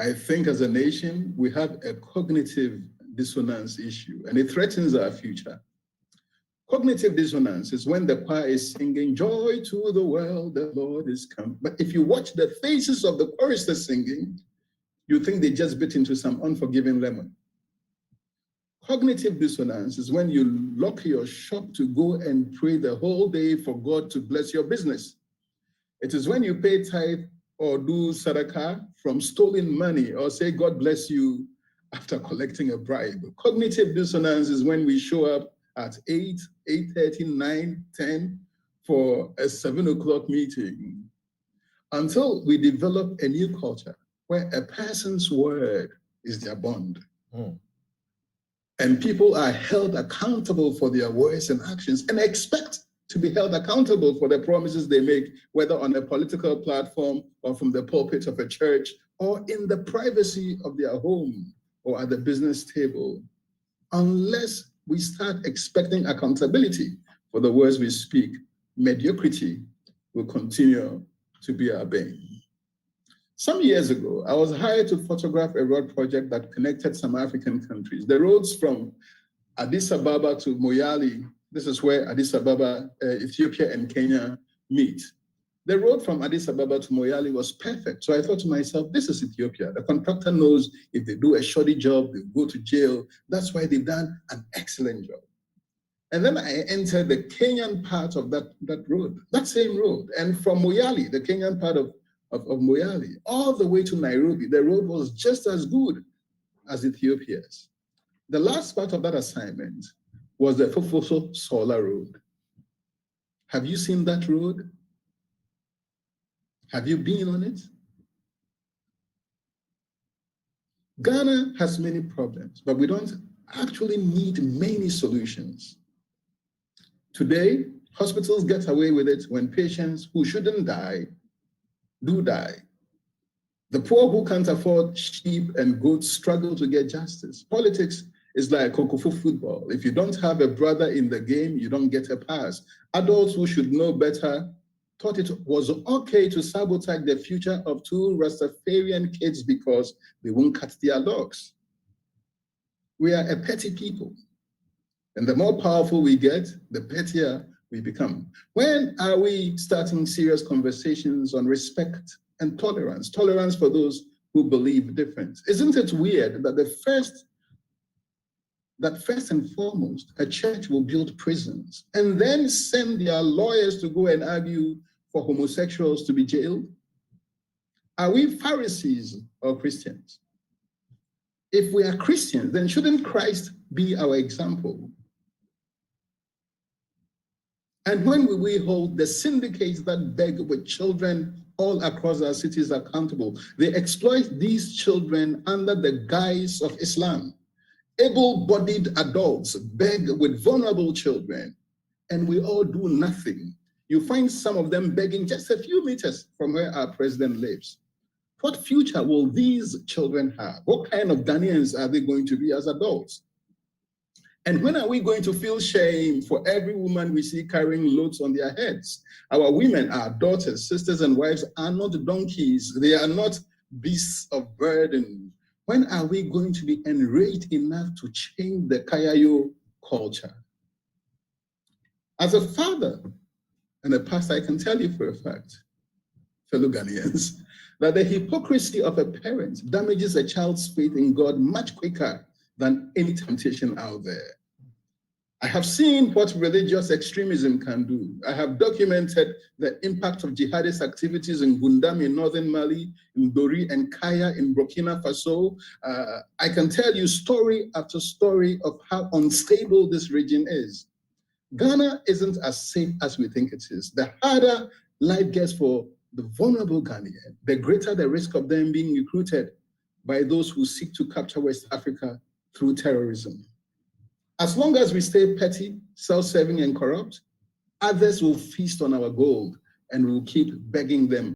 I think as a nation, we have a cognitive dissonance issue, and it threatens our future. Cognitive dissonance is when the choir is singing, "Joy to the world, the Lord is come." But if you watch the faces of the choristers singing, you think they just bit into some unforgiving lemon. Cognitive dissonance is when you lock your shop to go and pray the whole day for God to bless your business. It is when you pay tithe or do sadaqah from stolen money or say, "God bless you," after collecting a bribe. Cognitive dissonance is when we show up at 8, 8:30, 9, 10 for a 7 o'clock meeting, until we develop a new culture where a person's word is their bond. And people are held accountable for their words and actions and expect to be held accountable for the promises they make, whether on a political platform or from the pulpit of a church or in the privacy of their home or at the business table. Unless we start expecting accountability for the words we speak, mediocrity will continue to be our bane. Some years ago, I was hired to photograph a road project that connected some African countries. The roads from Addis Ababa to Moyale, this is where Addis Ababa, Ethiopia and Kenya meet. The road from Addis Ababa to Moyale was perfect. So I thought to myself, this is Ethiopia. The contractor knows if they do a shoddy job, they go to jail. That's why they've done an excellent job. And then I entered the Kenyan part of that road, that same road. And from Moyale, the Kenyan part of Moyale, all the way to Nairobi, the road was just as good as Ethiopia's. The last part of that assignment was the Fofoso Solar Road. Have you seen that road? Have you been on it? Ghana has many problems, but we don't actually need many solutions. Today, hospitals get away with it when patients who shouldn't die do die. The poor who can't afford sheep and goats struggle to get justice. Politics is like Kokofu football. If you don't have a brother in the game, you don't get a pass. Adults who should know better thought it was okay to sabotage the future of 2 Rastafarian kids because they won't cut their locks. We are a petty people. And the more powerful we get, the pettier we become. When are we starting serious conversations on respect and tolerance? Tolerance for those who believe different. Isn't it weird that first and foremost, a church will build prisons and then send their lawyers to go and argue for homosexuals to be jailed? Are we Pharisees or Christians? If we are Christians, then shouldn't Christ be our example? And when will we hold the syndicates that beg with children all across our cities accountable? They exploit these children under the guise of Islam. Able-bodied adults beg with vulnerable children, and we all do nothing. You find some of them begging just a few meters from where our president lives. What future will these children have? What kind of Ghanaians are they going to be as adults? And when are we going to feel shame for every woman we see carrying loads on their heads? Our women, our daughters, sisters, and wives are not donkeys. They are not beasts of burden. When are we going to be enraged enough to change the Kayayo culture? As a father and a pastor, I can tell you for a fact, fellow Ghanaians, that the hypocrisy of a parent damages a child's faith in God much quicker than any temptation out there. I have seen what religious extremism can do. I have documented the impact of jihadist activities in Gundam in northern Mali, in Dori and Kaya in Burkina Faso. I can tell you story after story of how unstable this region is. Ghana isn't as safe as we think it is. The harder life gets for the vulnerable Ghanaian, the greater the risk of them being recruited by those who seek to capture West Africa through terrorism. As long as we stay petty, self-serving, and corrupt, others will feast on our gold and we'll keep begging them